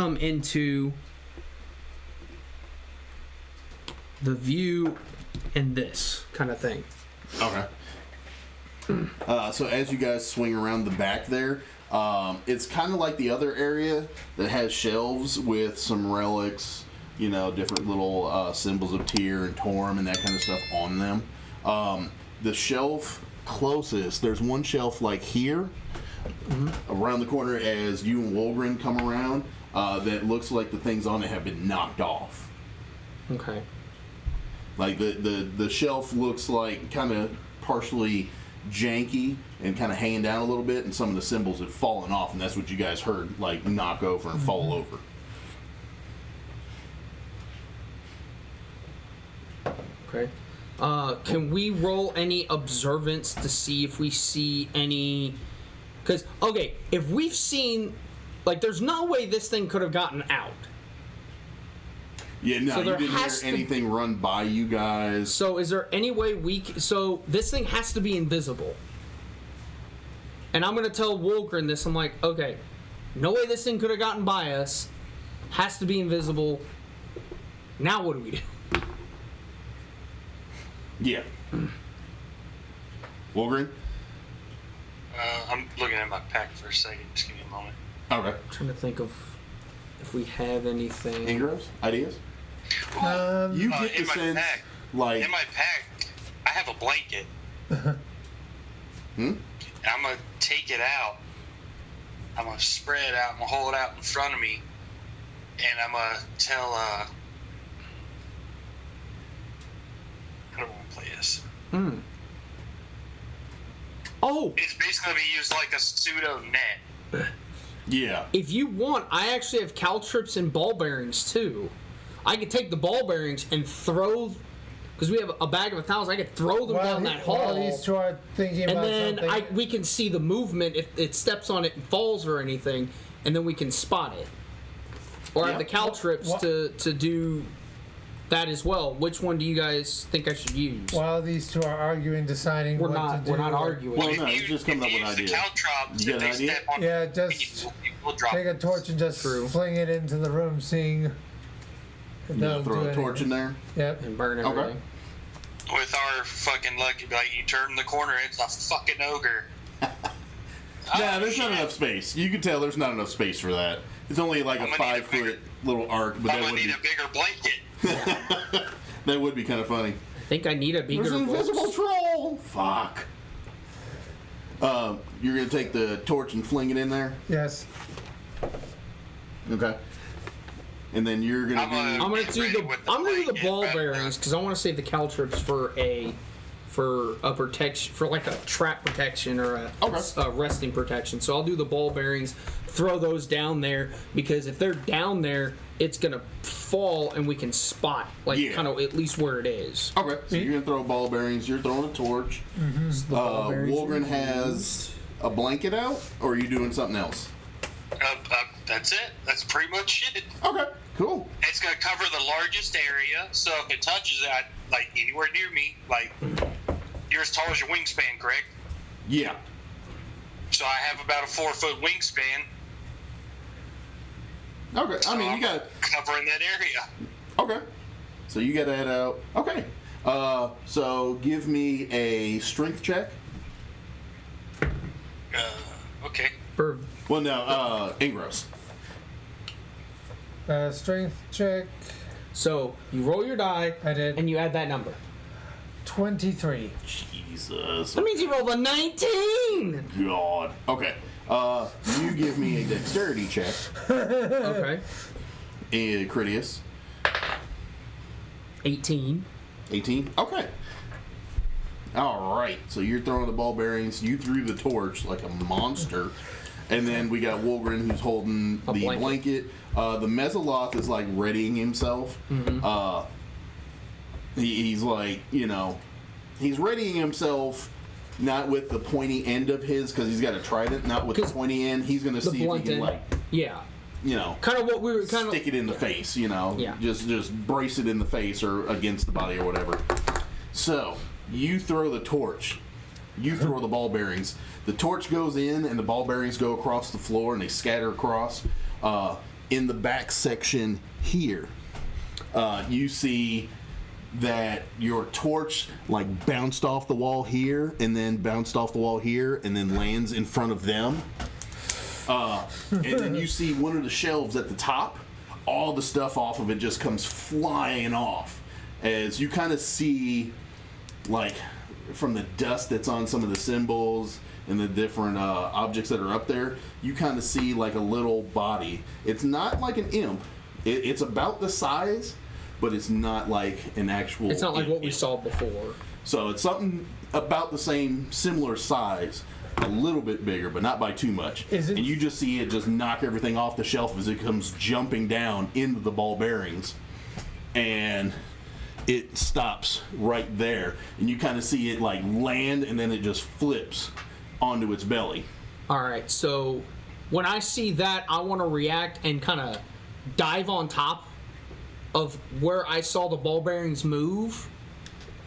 come into the view and this kind of thing. Okay. So as you guys swing around the back there, it's kind of like the other area that has shelves with some relics, you know, different little symbols of Tyr and Torm and that kind of stuff on them. The shelf closest, there's one shelf like here, around the corner as you and Wolgren come around, that looks like the things on it have been knocked off. Okay. Like the shelf looks like kind of partially janky and kind of hanging down a little bit, and some of the symbols have fallen off, and that's what you guys heard, like knock over and fall over. Okay. Can we roll any observance to see if we see any? Because okay, if we've seen, like, there's no way this thing could have gotten out. Yeah, no, So you there didn't hear has to- anything run by you guys. So is there any way so this thing has to be invisible. And I'm going to tell Wolgren this. I'm like, okay, no way this thing could have gotten by us. Has to be invisible. Now what do we do? Yeah. Wolgren? I'm looking at my pack for a second. Just give me a moment. Okay. I'm trying to think of if we have anything. Ingros? Ideas? You get the in my sense, pack, like... in my pack, I have a blanket. Hmm? And I'm gonna take it out. I'm gonna spread it out. I'm gonna hold it out in front of me, and I'm gonna tell. How do I want to play this? Oh, It's basically gonna be used like a pseudo net. Yeah. if you want, I actually have caltrips and ball bearings too. I could take the ball bearings and throw, because we have a bag of 1,000. I could throw them down that hall. While these two are thinking And about then something. we can see the movement if it steps on it and falls or anything, and then we can spot it. Or have the caltrips What- to do that as well. Which one do you guys think I should use? While these two are arguing, deciding We're what not. to do. We're not arguing. Well, no, it's just coming up with use ideas. the caltrops, You if got an they idea? step on Yeah, it, just you will drop take a it. torch and just True. fling it into the room, seeing if You that'll throw do a torch in anything. there? Yep. And burn Okay. everything. With our fucking luck, like you turn the corner, it's a fucking ogre. Nah, there's not enough space. You can tell there's not enough space for that. It's only like I'm a gonna need a 5-foot little arc, but I'm that gonna would need be, a bigger blanket. that would be kind of funny. I think I need a bigger. There's an invisible box. troll! Fuck. You're gonna take the torch and fling it in there? Yes. Okay. And then you're gonna I'm do... I'm gonna do Ready the. with the I'm gonna do the blanket, ball but, bearings because I want to save the caltrips for a protection, for like a trap protection or a resting protection. So I'll do the ball bearings, throw those down there because if they're down there, it's gonna fall and we can spot like Yeah. kind of at least where it is. Okay, so you're gonna throw ball bearings, you're throwing a torch. ball bearings Wolgren has a blanket out, or are you doing something else? That's it. That's pretty much it. Okay, cool. It's gonna cover the largest area, so if it touches that, like anywhere near me, like you're as tall as your wingspan, correct? Yeah. So I have about a 4-foot wingspan. Okay, I mean, I'm you got... covering that area. Okay. So you got that out. Okay. So give me a strength check. Okay. For Well, no, Ingros. Strength check. so you roll your die. I did. And you add that number. 23. Jesus. That means you rolled a 19. God. Okay. You give me a dexterity check, Okay. Critias. 18. 18? Okay. Alright, so you're throwing the ball bearings. You threw the torch like a monster. And then we got Wolgren who's holding A the blanket. The Mezzaloth is like readying himself. He's like, you know, he's readying himself not with the pointy end of his, because he's got a trident, not with the 'Cause pointy end. He's going to The see if blunt he can, end. like, Yeah. you know, Kind of what we were kind of. stick it in the face, you know. Yeah. Just brace it in the face or against the body or whatever. So, you throw the torch. You throw the ball bearings. The torch goes in and the ball bearings go across the floor and they scatter across. in the back section here, you see that your torch like bounced off the wall here and then bounced off the wall here and then lands in front of them. And then you see one of the shelves at the top, all the stuff off of it just comes flying off as you kind of see, like, from the dust that's on some of the symbols and the different objects that are up there, you kind of see like a little body. It's not like an imp. It's about the size, but it's not like an actual. It's not like what we imp. saw before. So it's something about the same, similar size, a little bit bigger, but not by too much. Is it- And you just see it just knock everything off the shelf as it comes jumping down into the ball bearings, and it stops right there. And you kind of see it like land, and then it just flips onto its belly. All right, so when I see that, I want to react and kind of dive on top of where I saw the ball bearings move,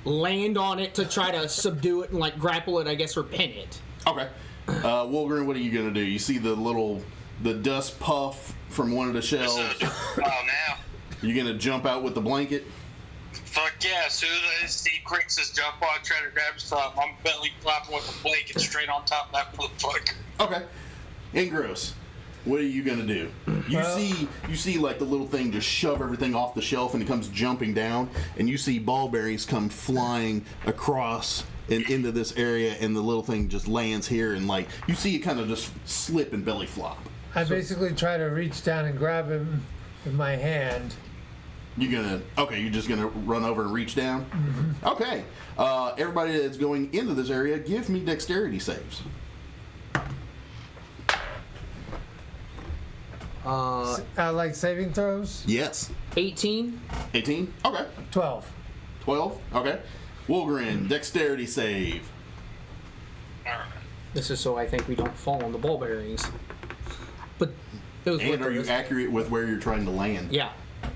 land on it to try to subdue it and like grapple it, I guess, or pin it. Okay. Wolverine, what are you going to do? You see the dust puff from one of the shelves. Oh, now. You going to jump out with the blanket? Fuck yeah, as soon as I see Crixus jump on, try to grab stuff, I'm belly flopping with the blanket straight on top of that motherfucker. Okay. Engross, what are you gonna do? You see like the little thing just shove everything off the shelf and it comes jumping down, and you see ball bearings come flying across and into this area, and the little thing just lands here, and like you see it kind of just slip and belly flop. I basically try to reach down and grab him with my hand. You're just gonna run over and reach down? Mm-hmm. Okay. Everybody that's going into this area, give me dexterity saves. Like saving throws? Yes. 18. 18? Okay. 12. 12? Okay. Wolgren, dexterity save. Alright. This is so I think we don't fall on the ball bearings. But it was And worth are you it. accurate with where you're trying to land? Yeah.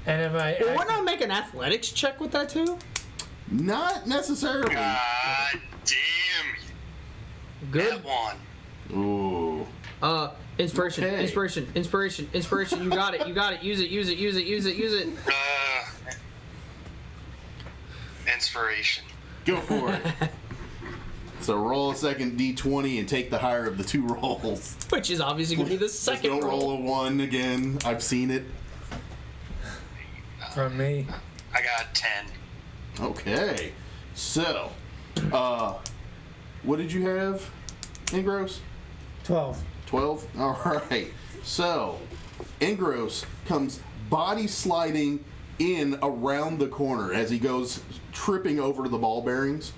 And am I... Well, wouldn't I make an athletics check with that too? Not necessarily. God damn. Good. That one. Ooh. Inspiration, Okay. inspiration. You got it. Use it. Inspiration. Go for it. So roll a second D20 and take the higher of the two rolls. Which is obviously going to be the Just second don't roll roll. a 1 again. I've seen it. From me. I got 10. Okay. So, what did you have, Engross? 12. 12? All right. So, Engross comes body sliding in around the corner as he goes tripping over the ball bearings.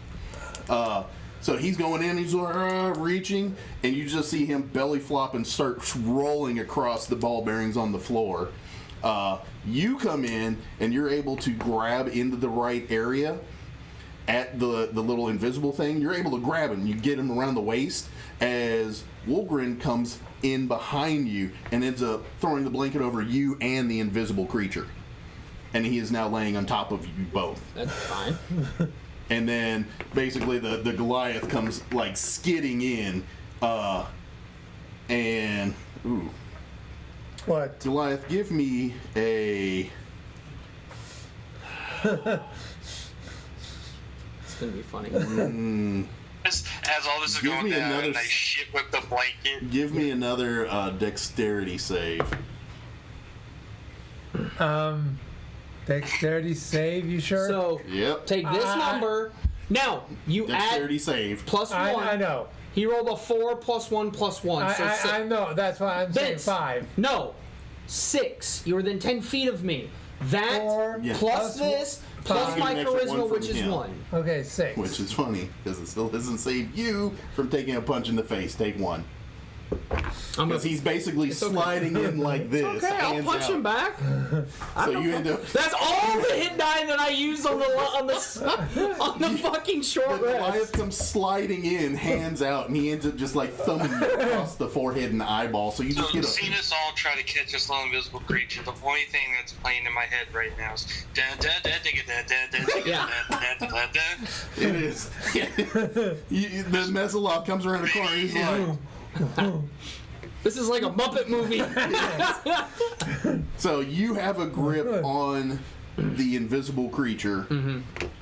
So he's going in, he's reaching, and you just see him belly flop and start rolling across the ball bearings on the floor. You come in and you're able to grab into the right area at the little invisible thing. You're able to grab him. You get him around the waist as Wolgren comes in behind you and ends up throwing the blanket over you and the invisible creature. And he is now laying on top of you both. That's fine. And then basically the Goliath comes like skidding in, and ooh, What? Goliath, give me a. It's going to be funny. As all this is Give going me down, another and I shit with the blanket. Give me another dexterity save. Dexterity save, you sure? So, Yep. take this number. Now, you Dexterity add save. plus 1. I know. He rolled a 4 plus 1 plus 1. So six. I know. That's why I'm saying Vince, 5. No. 6. You were within 10 feet of me. That 4 Yeah. plus plus this plus five. my Get an extra charisma, one which from is him. 1. Okay, 6. Which is funny because it still doesn't save you from taking a punch in the face. Take 1. I'm Because he's basically okay. sliding in like this. okay. I'll hands punch out. him back. So you end up. That's all the hit die that I used on the fucking short The Goliath rest. comes sliding in, hands out, and he ends up just like thumbing you across the forehead and the eyeball. So you So just I've get seen a. us all try to catch this little invisible creature. The only thing that's playing in my head right now is da da da da da da da Yeah. da da da. It is. The Mezzalop comes around the corner. He's like, This is like a Muppet movie. So you have a grip on the invisible creature.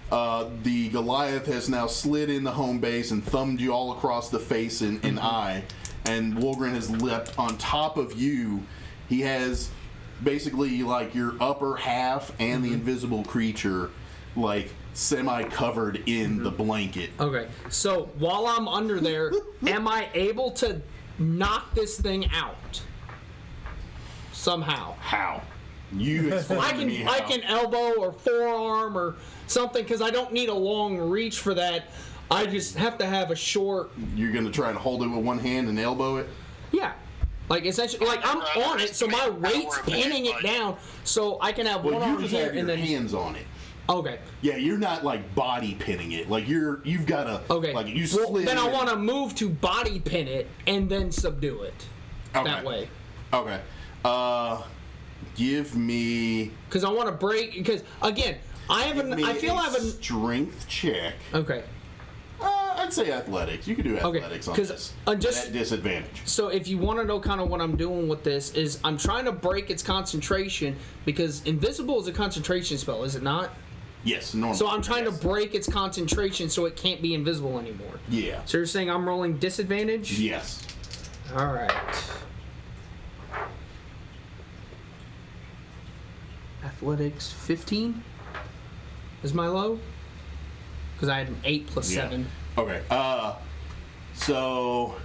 The Goliath has now slid in the home base and thumbed you all across the face and eye. And Wolgren has leapt on top of you. He has basically like your upper half and the invisible creature like semi-covered in the blanket. Okay, so while I'm under there, am I able to knock this thing out somehow? How? You explain to me how. I can elbow or forearm or something because I don't need a long reach for that. I just have to have a short. You're gonna try to hold it with one hand and elbow it? Yeah, like essentially, like I'm on it, so my weight's pinning it down, so I can have one Well, arm you just here have your and then hands on it. Okay. Yeah, you're not like body pinning it. Like you've got to. Okay. Like you well, slid. then I in. want to move to body pin it and then subdue it. Okay. That way. Okay. Give me. Because I want to break. Because again, I feel I have a strength check. Okay. I'd say athletics. You could do athletics on this. Just at disadvantage. So if you want to know kind of what I'm doing with this is I'm trying to break its concentration because invisible is a concentration spell, is it not? Yes, normally. So I'm trying to break its concentration so it can't be invisible anymore. Yeah. So you're saying I'm rolling disadvantage? Yes. All right. Athletics 15 is my low because I had an 8 plus 7. Okay. So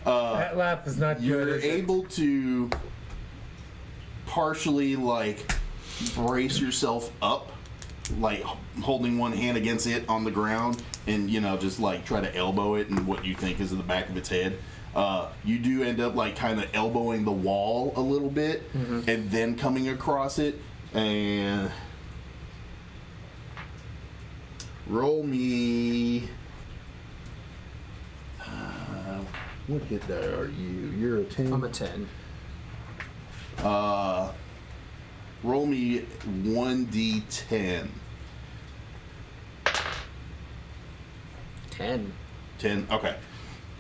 that laugh is not you're good. able to partially like brace yourself up, like holding one hand against it on the ground, and just like try to elbow it in what you think is in the back of its head. You do end up like kind of elbowing the wall a little bit, and then coming across it and. Roll me. What hit die are you? You're a 10. I'm a 10. Roll me 1d10. 10. 10. Okay.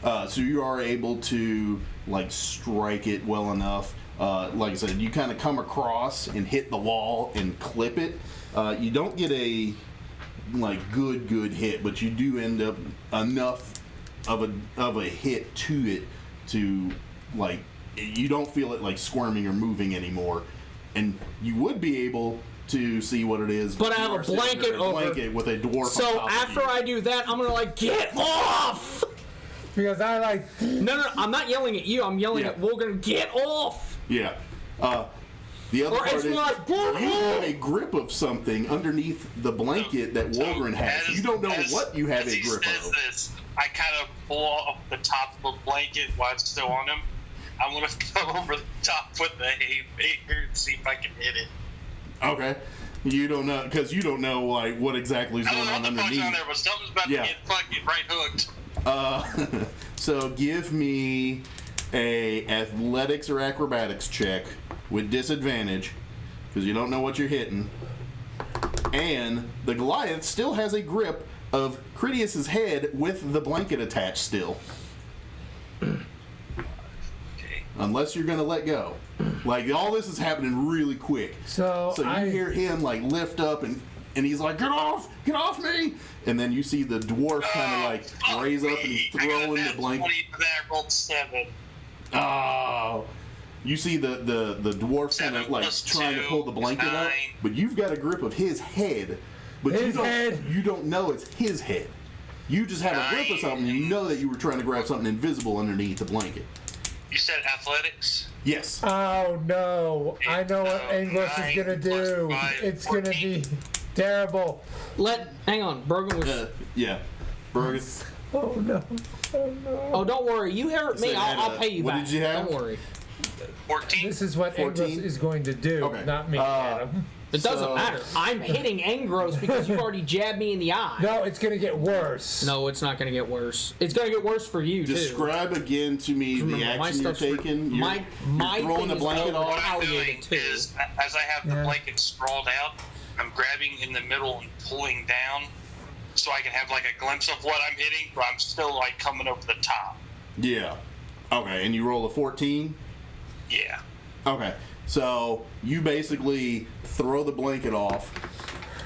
So you are able to like strike it well enough. Like I said, you kind of come across and hit the wall and clip it. You don't get a like good hit, but you do end up enough of a hit to it to like you don't feel it like squirming or moving anymore, and you would be able to see what it is. But I have a blanket over with a dwarf. So on top after of you. I do that, I'm gonna like get off. Because I like. No, I'm not yelling at you. I'm yelling at Wolgren. Get off. Yeah. The other Or part it's is like, you have a grip of something underneath the blanket that Wolgren has. You don't know what you have a grip of. This, I kind of pull off the top of the blanket while it's still on him. I'm going to go over the top with the haymaker and see if I can hit it. Okay. You don't know, because you don't know like what exactly is going on underneath. I don't know what the fuck's on there, but something's about to get fucking right hooked. So give me a athletics or acrobatics check with disadvantage, because you don't know what you're hitting. And the Goliath still has a grip of Critias's head with the blanket attached still. Okay. Unless you're going to let go. Like, all this is happening really quick. So you hear him, like, lift up, and he's like, get off me! And then you see the dwarf kind of, like, raise up and he's throwing the blanket. 20 for that, rolled 7. Oh. You see the dwarf kind of, like, trying to pull the blanket up, but you've got a grip of his head. But you don't know it's his head. You just have a grip of something, and you know that you were trying to grab something invisible underneath the blanket. You said athletics? Yes. Oh no! I know what Anglos is gonna do. It's gonna be terrible. Hang on, Brogan was. Yeah. Brogan. Oh no! Oh no! Oh, don't worry. You hurt me. I'll pay you what back. Did you have? Don't worry. 14. This is what 14? Anglos is going to do, Okay. not me, Adam. It doesn't matter. I'm hitting Angros because you've already jabbed me in the eye. No, it's gonna get worse. No, it's not going to get worse. It's going to get worse for you, too. Describe again to me the action you're taking. My you're throwing the thing blanket is off. What I'm doing retaliated, too. is, as I have the blanket sprawled out, I'm grabbing in the middle and pulling down so I can have like a glimpse of what I'm hitting, but I'm still like coming over the top. Yeah. Okay, and you roll a 14? Yeah. Okay, so you basically throw the blanket off.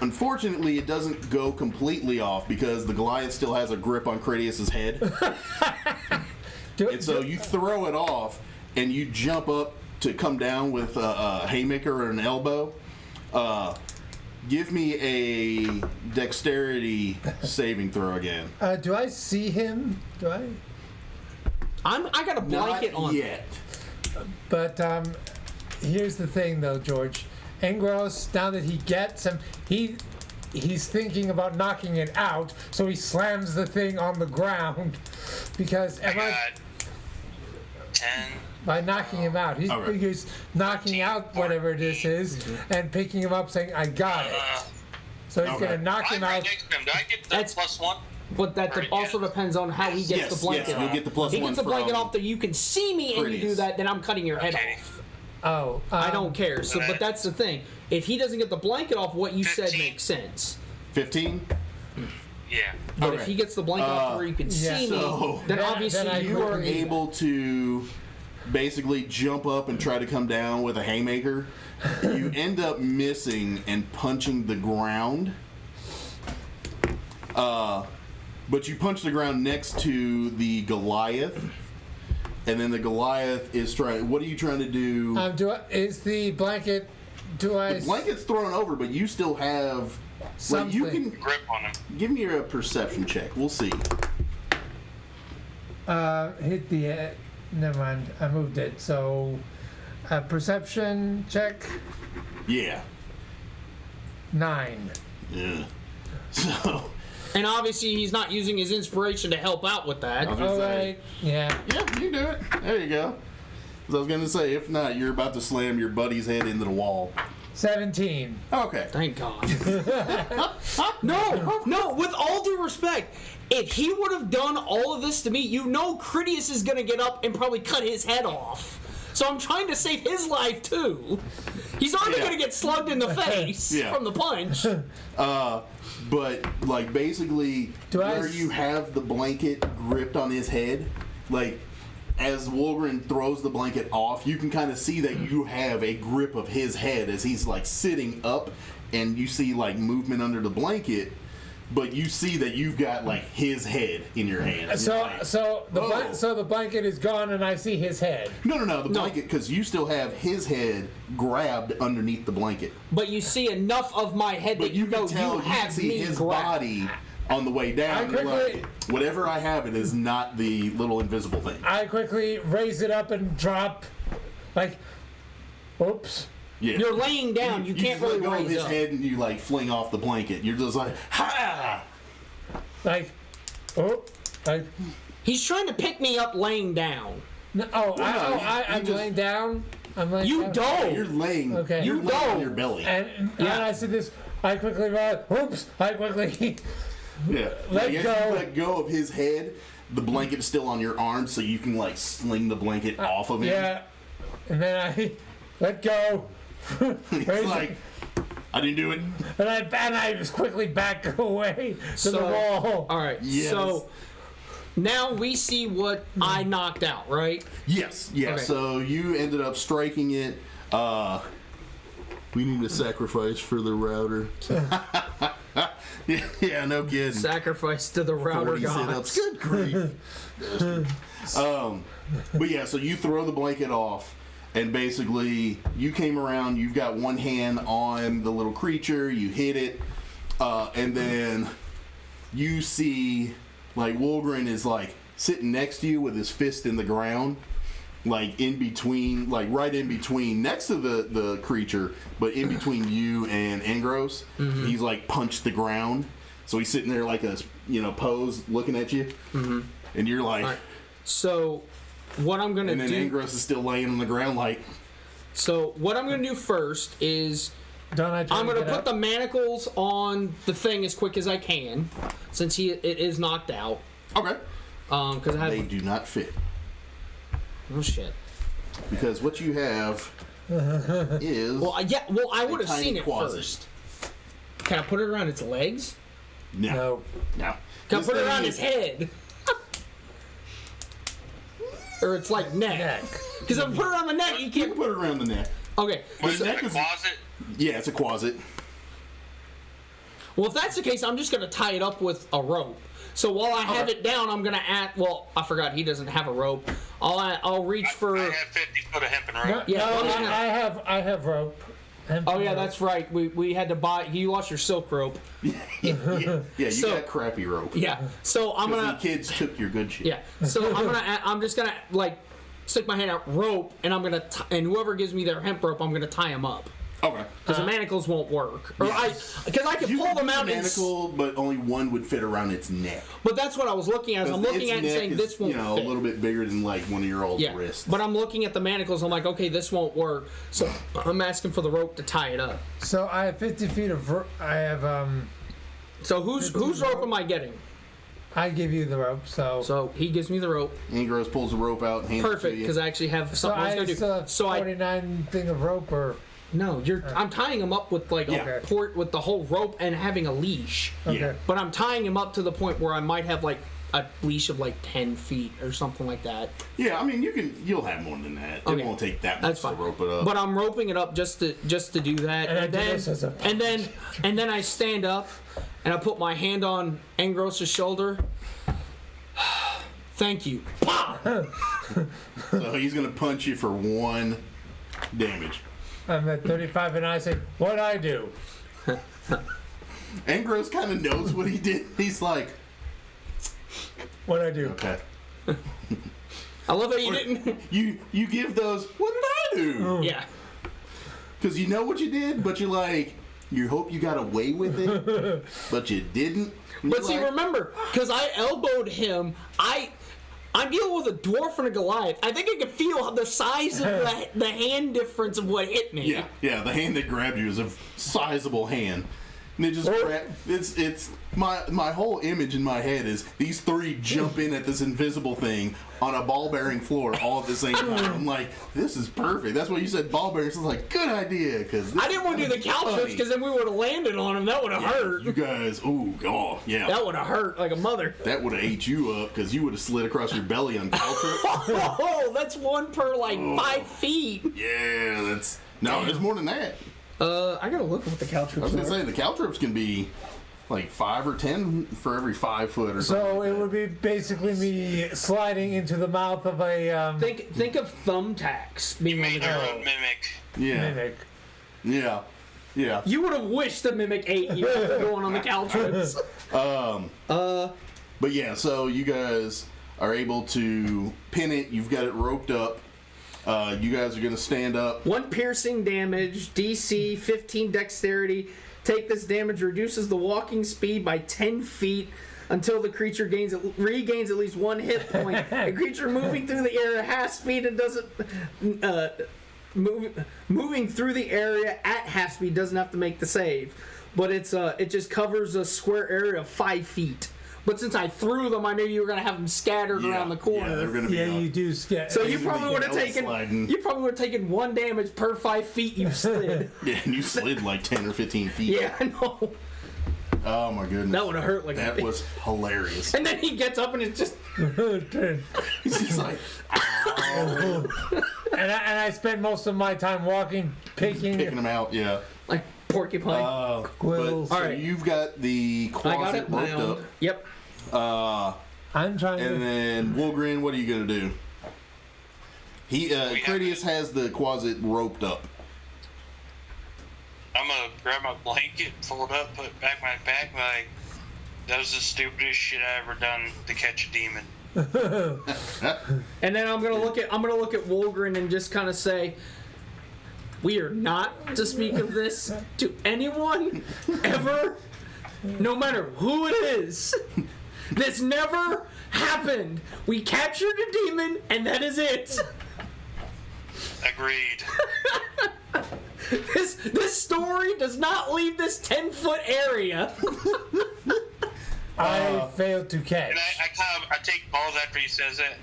Unfortunately, it doesn't go completely off because the Goliath still has a grip on Critias's head. And so you throw it off, and you jump up to come down with a haymaker or an elbow. Give me a dexterity saving throw again. Do I see him? Do I? I got a blanket Not on. yet. But here's the thing, though, George. Engros, now that he gets him, he's thinking about knocking it out, so he slams the thing on the ground because I got 10. by knocking him out, he Okay. figures knocking out whatever this is and picking him up, saying, "I got it." So he's Okay. gonna knock I'm him right out. next to him. Do I get That's- that +1? But that Right, also yeah. depends on how he gets Yes, the blanket yes, off. you'll get the +1 If he gets the blanket from off that you can see me and you do Critias. that, then I'm cutting your head Okay. off. Oh, I don't care. So, but that's the thing. If he doesn't get the blanket off, what you said 15. makes sense. 15? Yeah. But Okay. if he gets the blanket off where you can yeah. see So- me, then obviously then I You are quickly- able to basically jump up and try to come down with a haymaker. You end up missing and punching the ground. But you punch the ground next to the Goliath. And then the Goliath is trying. What are you trying to do? Is the blanket? Do I? The blanket's thrown over, but you still have. Like, you Something. can Grip on him. give me a perception check. We'll see. Hit the. Never mind. I moved it. So, perception check. Yeah. 9. Yeah. So. and obviously he's not using his inspiration to help out with that. was gonna All say. right. Yeah. Yeah, you do it. There you go. 'Cause I was gonna say, if not, you're about to slam your buddy's head into the wall. 17. Okay. Thank God. No, with all due respect, if he would have done all of this to me, you know Critias is going to get up and probably cut his head off. So I'm trying to save his life, too. He's already Yeah. going to get slugged in the face Yeah. from the punch. But like basically, Do I where s- you have the blanket gripped on his head, like as Wolverine throws the blanket off, you can kind of see that you have a grip of his head as he's like sitting up, and you see like movement under the blanket, but you see that you've got like his head in your hand. And you're like, So "Whoa." the blanket is gone, and I see his head. No, the blanket, because you still have his head grabbed underneath the blanket. But you see enough of my head But that you know can tell, you you can have see me his grabbed. body on the way down. I You're quickly- like, whatever I have, it is not the little invisible thing. I quickly raise it up and drop, like, oops. Yeah. You're laying down. You can't just really let go of raise his up. head and you like fling off the blanket. You're just like, ha! Like, oh, like, He's trying to pick me up laying down. no, I'm just- laying down. I'm laying You down. You're don't. laying. Okay. You're You laying on don't. your belly. And Yeah. I said this. I quickly run. Oops! I quickly. Yeah. Let Like, as go. you let go of his head, the blanket is still on your arm, so you can like sling the blanket off of him. Yeah. And then I let go. It's Raise like, I didn't do it. and I just quickly back away to the wall. All right. Yes. So now we see what I knocked out, right? Yes, yeah. Okay. So you ended up striking it. We need a sacrifice for the router. yeah, no kidding. Sacrifice to the router 40 gods. sit-ups. Good grief. But yeah, so you throw the blanket off, and basically you came around. You've got one hand on the little creature. You hit it, and then you see like Wolverine is like sitting next to you with his fist in the ground, like in between, like right in between, next to the creature, but in between you and Engros. He's like punched the ground, so he's sitting there like a pose, looking at you, and you're like, All right. So what I'm gonna and then do? Engros is still laying on the ground, like, So what I'm gonna do first is Don't I try I'm to gonna get put up? the manacles on the thing as quick as I can, since it is knocked out. okay, Because I they have do not fit oh shit. because what you have is Well, I would have tiny seen it closet. first. Can I put it around its legs? no. Can I This put it thing around is- his head? or it's like neck. Because if I put it on the neck, you You can't. can put it around the neck. Okay. Was The it neck a is- closet? Yeah, it's a closet. Well, if that's the case, I'm just gonna tie it up with a rope. So while I have it down, I'm gonna add. Well, I forgot he doesn't have a rope. I'll reach for. I have 50 foot of hemp and No, rope. Yeah, no, let me know. I have rope. Oh yeah, that's right. We had to buy. You lost your silk rope. Yeah, you So- got crappy rope. Yeah. So I'm Because gonna. the kids took your good shit. Yeah. So I'm just gonna like stick my hand out rope, and I'm gonna and whoever gives me their hemp rope, I'm gonna tie them up. Okay. Because the manacles won't work. Or because I can You pull can them do out. the manacle, but only one would fit around its neck. But that's what I was looking at. I'm looking Its at it and neck saying is, this won't a fit. little bit bigger than like one of your old Yeah. wrists. But I'm looking at the manacles. I'm like, okay, this won't work. So I'm asking for the rope to tie it up. So I have 50 feet of I have So whose rope am I getting? I give you the rope, So he gives me the rope. Ingros pulls the rope out and hands Perfect, it to because you. I actually have so something I was I gonna do. still have So I 49 thing of rope or no, I'm tying him up with like Yeah. a port with the whole rope and having a leash. okay. Yeah. But I'm tying him up to the point where I might have like a leash of like 10 feet or something like that. Yeah, I mean you'll have more than that. Okay. It won't take that That's much fine. to rope it up. But I'm roping it up just to do that, And I do this as a and then I stand up and I put my hand on Engros's shoulder. Thank you. So he's gonna punch you for 1 damage. I'm at 35 and I say, what'd I do? Ingros kind of knows what he did. He's like, What'd I do? okay. I love how you didn't. You give those. What did I do? Yeah. Because you know what you did, but you're like, you hope you got away with it, but you didn't. And But you're see, like, remember, because I elbowed him, I'm dealing with a dwarf and a Goliath. I think I can feel the size of the hand difference of what hit me. Yeah, the hand that grabbed you is a sizable hand. And it just it's my whole image in my head is these three jump in at this invisible thing on a ball bearing floor all at the same time. I'm like, this is perfect. That's why you said ball bearings. I was like, good idea, because I didn't want to do the caltrips because then we would have landed on him. That would have hurt. You guys, oh god, yeah. That would have hurt like a mother. That would have ate you up because you would have slid across your belly on caltrip. Oh, that's one per like 5 feet. Yeah, that's no, there's more than that. I gotta look at what the caltrips I was gonna are. say the caltrips can be like 5 or 10 for every 5 foot or something. So like it that. would be basically me sliding into the mouth of a Think of thumbtacks being on the Made your ground. own mimic. Yeah, mimic. yeah. You would have wished the mimic ate you after going on the caltrips. But yeah, so you guys are able to pin it. You've got it roped up. You guys are gonna stand up. 1 piercing damage, DC 15 dexterity. Take this damage, reduces the walking speed by 10 feet until the creature regains at least 1 hit point. A creature moving through the area at half speed and doesn't moving through the area at half speed doesn't have to make the save, but it just covers a square area of 5 feet. But since I threw them, I knew you were gonna have them scattered around the corner. Yeah, they're gonna be Yeah, up. you do scare. So you Usually probably would have hell taken sliding. 1 damage per 5 feet you slid. Yeah, and you slid like 10 or 15 feet. Yeah, I know. Oh my goodness. That would have hurt like That a bitch. was hilarious. And then he gets up and it's just He's just like, ow. And I spent most of my time walking, Picking picking. them out, yeah. like porcupine. Quills. But, so Alright. you've got the I got closet it roped bound. up. Yep. I'm trying And to. then Wolgren, what are you gonna do? Critias has the closet roped up. I'm gonna grab my blanket, fold up, put it back in my back, like, that was the stupidest shit I ever done to catch a demon. And then I'm gonna look at Wolgren and just kind of say, we are not to speak of this to anyone ever, no matter who it is. This never happened. We captured a demon, and that is it. Agreed. This story does not leave this 10-foot area. I failed to catch. And I take balls after he says it.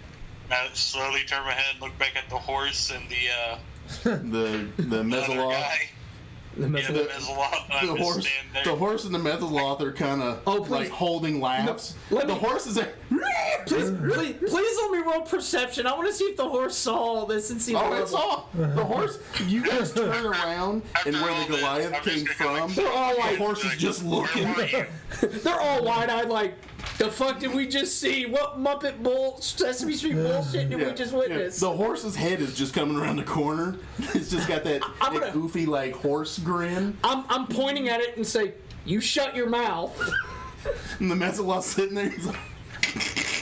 And I slowly turn my head and look back at the horse and the The other Mezzaloth. guy. Yeah, the Mezzaloth. And I The just horse, stand there. the horse and the Mezzaloth are kind of Oh, please. like holding laughs. let The me- horse is like, Please let me roll perception. I want to see if the horse saw all this and see. Oh, it saw the horse. You guys turn around, and where the Goliath came from, They're all the like, horse is just looking. they're all wide-eyed like, the fuck did we just see? What Muppet Sesame Street bullshit did we just witness? The horse's head is just coming around the corner. It's just got that goofy like horse grin. I'm pointing at it and say, you shut your mouth. And the Metzalot's sitting there. He's like,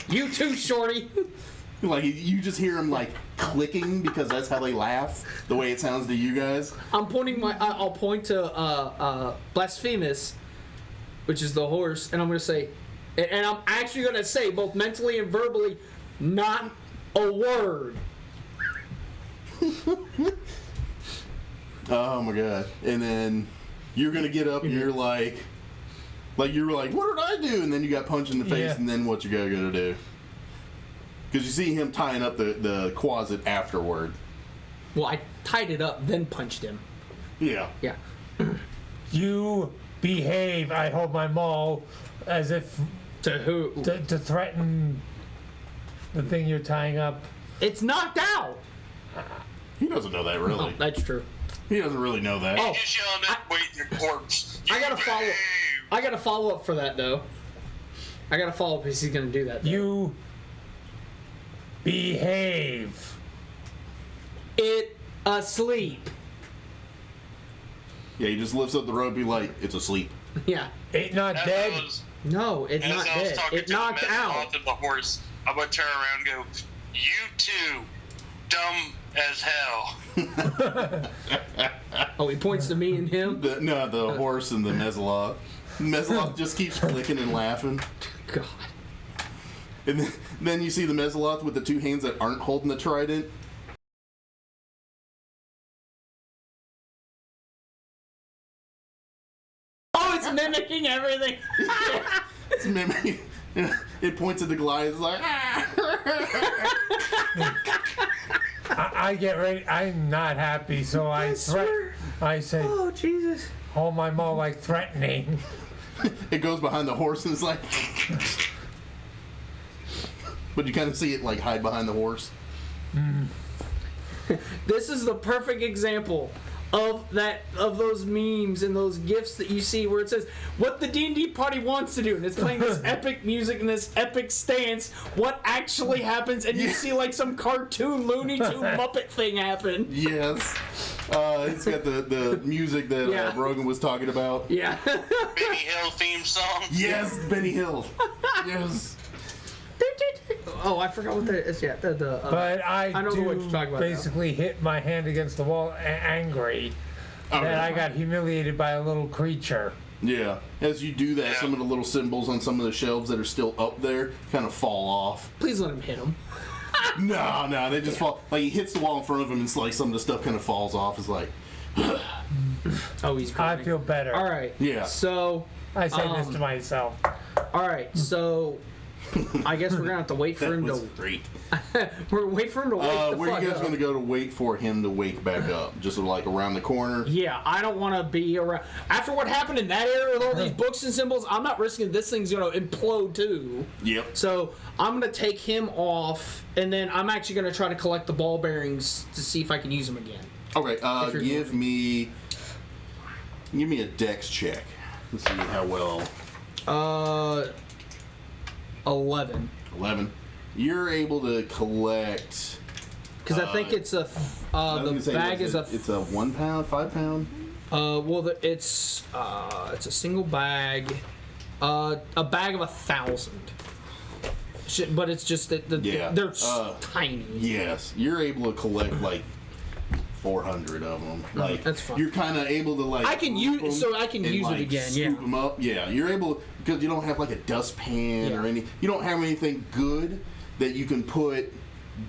You too, shorty. like you just hear him like clicking because that's how they laugh. The way it sounds to you guys. I'll point to Blasphemous, which is the horse, and I'm gonna say, and I'm actually gonna say both mentally and verbally, not a word. Oh my god! And then you're gonna get up and you're like you were like, what did I do? And then you got punched in the face. Yeah. And then what you gonna do? Because you see him tying up the closet afterward. Well, I tied it up, then punched him. Yeah. Yeah. You behave. I hold my maul as if To who? to threaten the thing you're tying up. It's knocked out. He doesn't know that really. Oh, that's true. He doesn't really know that. Oh. Just yelling at wait your corpse. I gotta follow up for that though. I gotta follow up because he's gonna do that. Though. You behave. It asleep. Yeah, he just lifts up the rope. Be like, it's asleep. Yeah. It not As dead. I was, No, it's as not I was dead. talking It to knocked the Metzalot out. and the horse, I'm gonna turn around and go, you two, dumb as hell. Oh, he points to me and him. The horse and the Metzalot. Metzalot just keeps clicking and laughing. God. And then you see the Metzalot with the two hands that aren't holding the trident. Oh, it's mimicking everything. It's mimicking. It points at the Goliath. It's like, I get ready. I'm not happy, so I swear. I say, Oh, Jesus. hold my maul like threatening. it goes behind the horse and it's like. But you kind of see it like hide behind the horse. This is the perfect example of those memes and those gifs that you see where it says what the D&D party wants to do, and it's playing this epic music and this epic stance. What actually happens, and you see like some cartoon Looney Tune Muppet thing happen. Yes. It's got the music that Rogan was talking about. Yeah. Benny Hill theme song. Yes, Benny Hill. Yes. Oh, I forgot what that is. Yeah, But I know do what you're talking about basically hit my hand against the wall, angry that I got humiliated by a little creature. Yeah. As you do that, some of the little symbols on some of the shelves that are still up there kind of fall off. Please let him hit him. No, they just fall. Like he hits the wall in front of him, and it's like some of the stuff kind of falls off. It's like, Oh, he's I crying. feel better. All right. Yeah. So, I say this to myself. all right. So, I guess we're gonna have to wait for him was to. great. We're wait for him to wake the Where fuck you guys up. going to go to wait for him to wake back up? Just like around the corner? Yeah, I don't want to be around. After what happened in that area with all these books and symbols, I'm not risking this thing's going to implode too. Yep. So I'm going to take him off, and then I'm actually going to try to collect the ball bearings to see if I can use them again. Okay, you're give me a dex check. Let's see how well. 11. 11. You're able to collect. Because I think it's a. The bag is a. It's a 1 pound, 5 pound. Well, it's a single bag. A bag of 1,000. But it's just that they're tiny. Yes, you're able to collect like 400 of them. Like that's fine. You're kind of able to like. I can use so I can use like, it again. Scoop Yeah. them up. Yeah, you're able because you don't have like a dustpan or any. You don't have anything good that you can put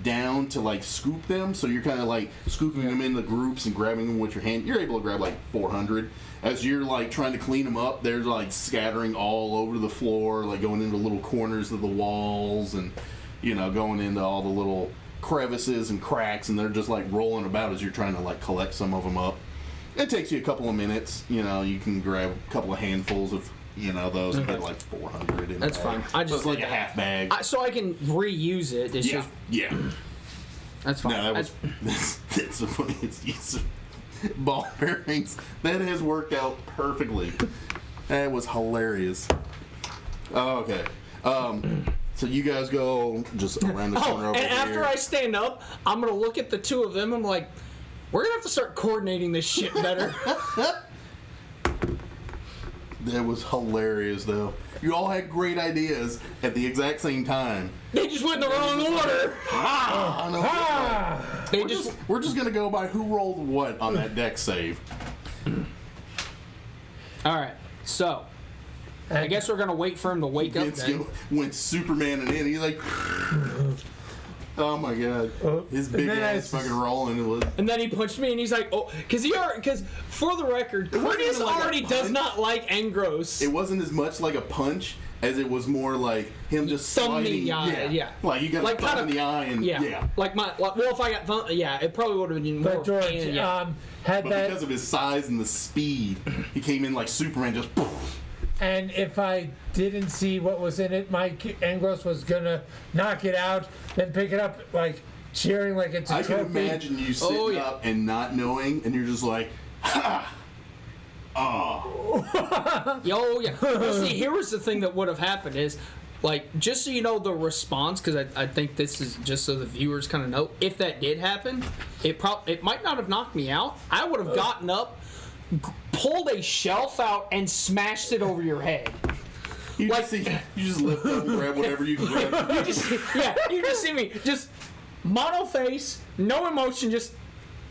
down to like scoop them. So you're kind of like scooping them into groups and grabbing them with your hand. You're able to grab like 400. As you're like trying to clean them up, they're like scattering all over the floor, like going into little corners of the walls and going into all the little crevices and cracks, and they're just like rolling about as you're trying to like collect some of them up. It takes you a couple of minutes. You can grab a couple of handfuls of You know, those get like 400 in That's the fine. bag. I just So it's like did a that. half bag. So I can reuse it. It's yeah, just yeah. that's fine. No, that was that's the funniest use of ball bearings. That has worked out perfectly. That was hilarious. Oh, okay. So you guys go just around the corner over and here. after I stand up, I'm gonna look at the two of them. I'm like, we're gonna have to start coordinating this shit better. That was hilarious, though. You all had great ideas at the exact same time. They just went in the wrong order. They just We're just gonna go by who rolled what on that deck save. all right. So I guess we're gonna wait for him to wake up. Vince Then. went Superman and in. He's like, oh my god, his big then I ass fucking rolling. It was. And then he punched me, and he's like, "Oh, because for the record, wasn't Curtis even like a already does punch. not like Angros." It wasn't as much like a punch as it was more like him just Thumb me sliding. in the eye, yeah. Like you got Like a thumb in kinda- the eye and Yeah. Like well, if I got it probably would have been more. But George, pain, yeah. had But that, because of his size and the speed, he came in like Superman, just poof. and if I didn't see what was in it, Mike Angros was gonna knock it out, then pick it up like cheering like it's a I trophy. can imagine you sitting Oh, yeah. up and not knowing, and you're just like, ha! Oh. Yo, yeah. Well, see, here was the thing that would have happened is, like, just so you know the response, because I think this is just so the viewers kind of know, if that did happen, it might not have knocked me out. I would have gotten up, pulled a shelf out, and smashed it over your head. You Like- just lift up and grab whatever you can grab. You just see me, just mono face, no emotion, just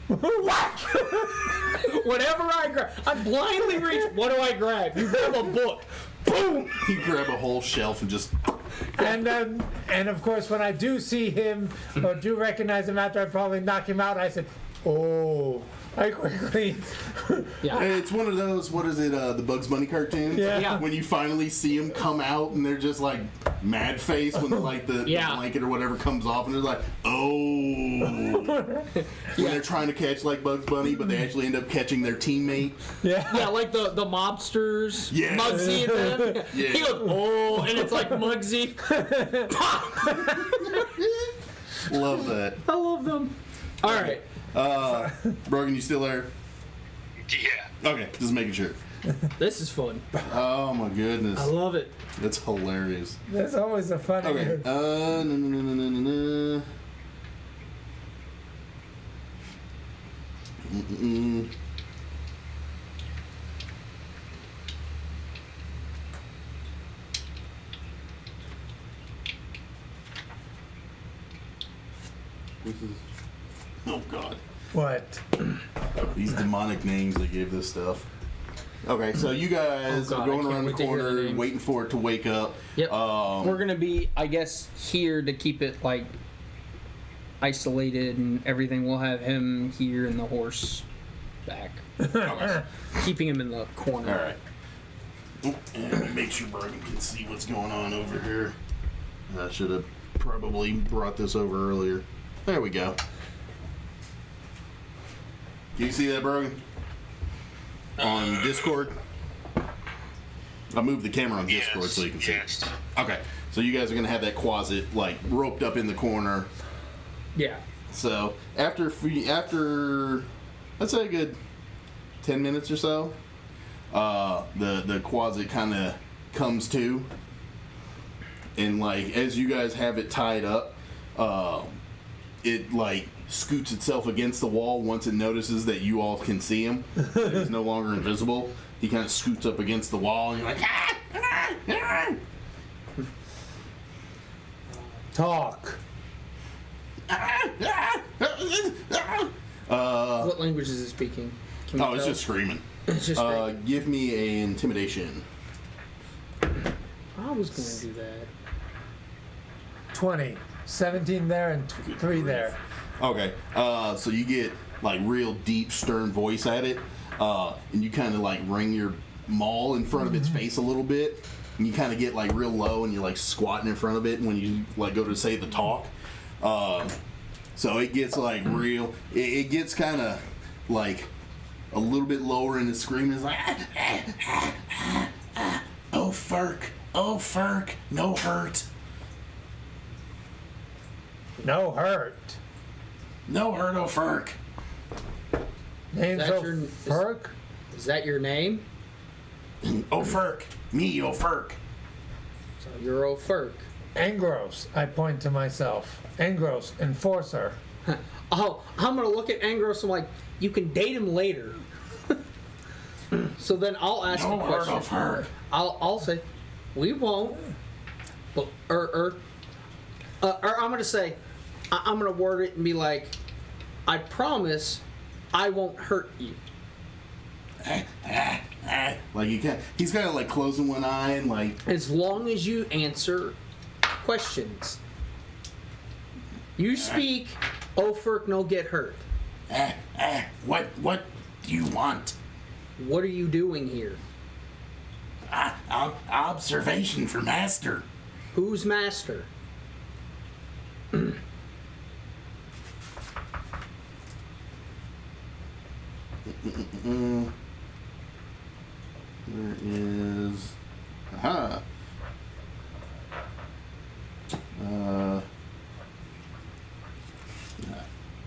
whack. Whatever I grab, I blindly reach. What do I grab? You grab a book. Boom. You grab a whole shelf and just. And of course, when I do see him or do recognize him after I probably knock him out, I said, "Oh!" I quickly. Yeah. It's one of those. What is it? The Bugs Bunny cartoons. Yeah. When you finally see them come out and they're just like mad face when like the blanket or whatever comes off and they're like, oh. When they're trying to catch like Bugs Bunny, but they actually end up catching their teammate. Yeah, like the mobsters, Yeah. Muggsy and them. Yeah. He goes, oh, and it's like Muggsy. Love that. I love them. All right. Brogan, you still there? Yeah. Okay, just making sure. This is fun. Oh my goodness. I love it. That's hilarious. That's always a funny. Okay. No. This is. Oh God. What? These demonic names they gave this stuff. Okay, so you guys Oh, God, are going I can't around the wait to hear the corner, names. waiting for it to wake up. Yep. We're gonna be, I guess, here to keep it like isolated and everything. We'll have him here and the horse back, Okay. keeping him in the corner. All right. Oh, and make sure Brogan can see what's going on over here. I should have probably brought this over earlier. There we go. Can you see that, Brogan? On Discord? I moved the camera on Discord so you can see. Yes. Okay, so you guys are gonna have that closet like roped up in the corner. Yeah. So after let's say a good 10 minutes or so, the closet kind of comes to, and like as you guys have it tied up, it like scoots itself against the wall once it notices that you all can see him. He's no longer invisible. He kind of scoots up against the wall, and you're like, Talk. What language is it speaking? Can you oh, it's tell? just screaming. It's just Give me a intimidation. I was gonna do that. 20. 17 there and 3 there. Okay, so you get like real deep, stern voice at it, and you kind of like ring your maul in front of its face a little bit, and you kind of get like real low, and you're like squatting in front of it when you like go to say the talk. So it gets like real. It gets kind of like a little bit lower in the scream. It's like, Oh, Ferk, no hurt. No hurt. No hurt, oh, Ferk. Name's That your- Ferk? Is that your name? Oh, Ferk. Me, oh, Ferk. So you're O'Firk. Angros, I point to myself. Angros, enforcer. Oh, I'm gonna look at Angros and like, you can date him later. So then I'll ask No a hurt, question. oh, Ferk. I'll say, we won't. But, or I'm gonna say, I'm gonna word it and be like, I promise, I won't hurt you. Like you can't. He's kind of like closing one eye and like. As long as you answer questions. You speak, O'Firk no get hurt. What do you want? What are you doing here? Observation for master. Who's master? There is. Aha.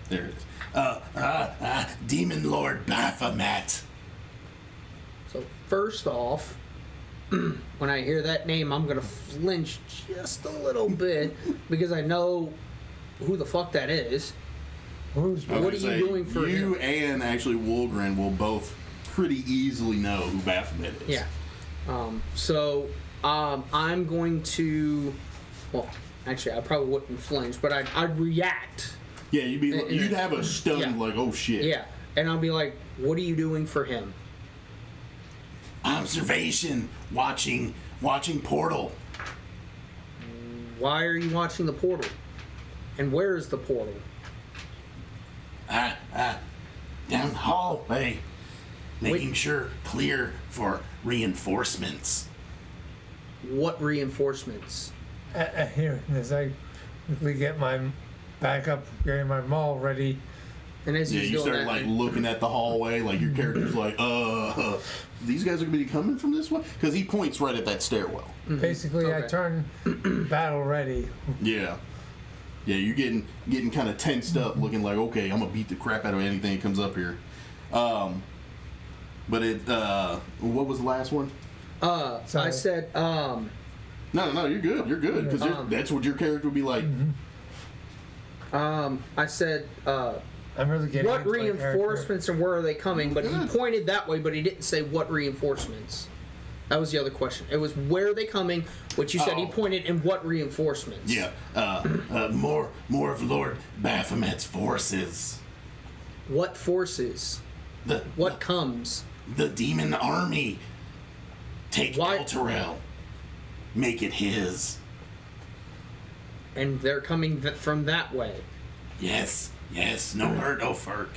There it is. Demon Lord Baphomet. So first off, when I hear that name, I'm gonna flinch just a little bit because I know who the fuck that is. Who's I was What gonna are you say, doing for you him? and actually Wolgren will both pretty easily know who Baphomet is. Yeah. I'm going to. Well, actually, I probably wouldn't flinch, but I'd react. Yeah, you'd have a stun Yeah. like, oh shit. Yeah, and I'll be like, "What are you doing for him?" Observation, watching Portal. Why are you watching the portal? And where is the portal? Down the hallway, making sure clear for reinforcements. What reinforcements? Here, as I quickly get my backup, getting my maul ready. And as Yeah, he's you doing start that, like looking at the hallway, like your character's like, these guys are gonna be coming from this way, because he points right at that stairwell. Basically, I Okay. turn battle ready. Yeah, you're getting kind of tensed up, looking like, okay, I'm gonna beat the crap out of anything that comes up here. But what was the last one? I Sorry. said, No, you're good, because that's what your character would be like. I said, I'm really getting what into my character. reinforcements and where are they coming? But he pointed that way, but he didn't say what reinforcements. That was the other question. It was where are they coming, which you said he Oh. pointed in what reinforcements. Yeah, more of Lord Baphomet's forces. What forces? What comes? The demon army. Take Why- Elturel. Make it his. And they're coming from that way. Yes, no hurt, no furk.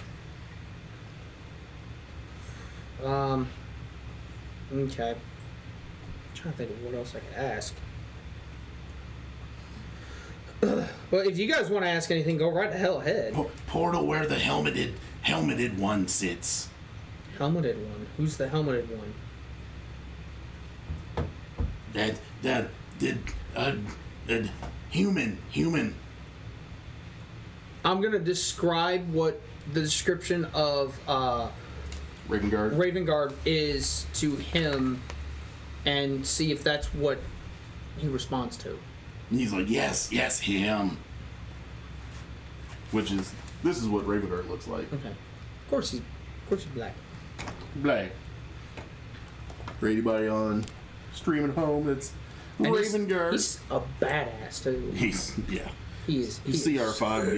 Okay. I'm trying to think of what else I could ask. Well, if you guys want to ask anything, go right the hell ahead. Portal where the helmeted one sits. Helmeted one. Who's the helmeted one? That human. I'm gonna describe what the description of Ravengard. is to him, and see if that's what he responds to. And he's like, yes, him. This is what Ravengard looks like. Okay. Of course he's black. Black. For anybody on streaming home, it's And Ravengard. He's a badass too. He's He is. He's CR5, but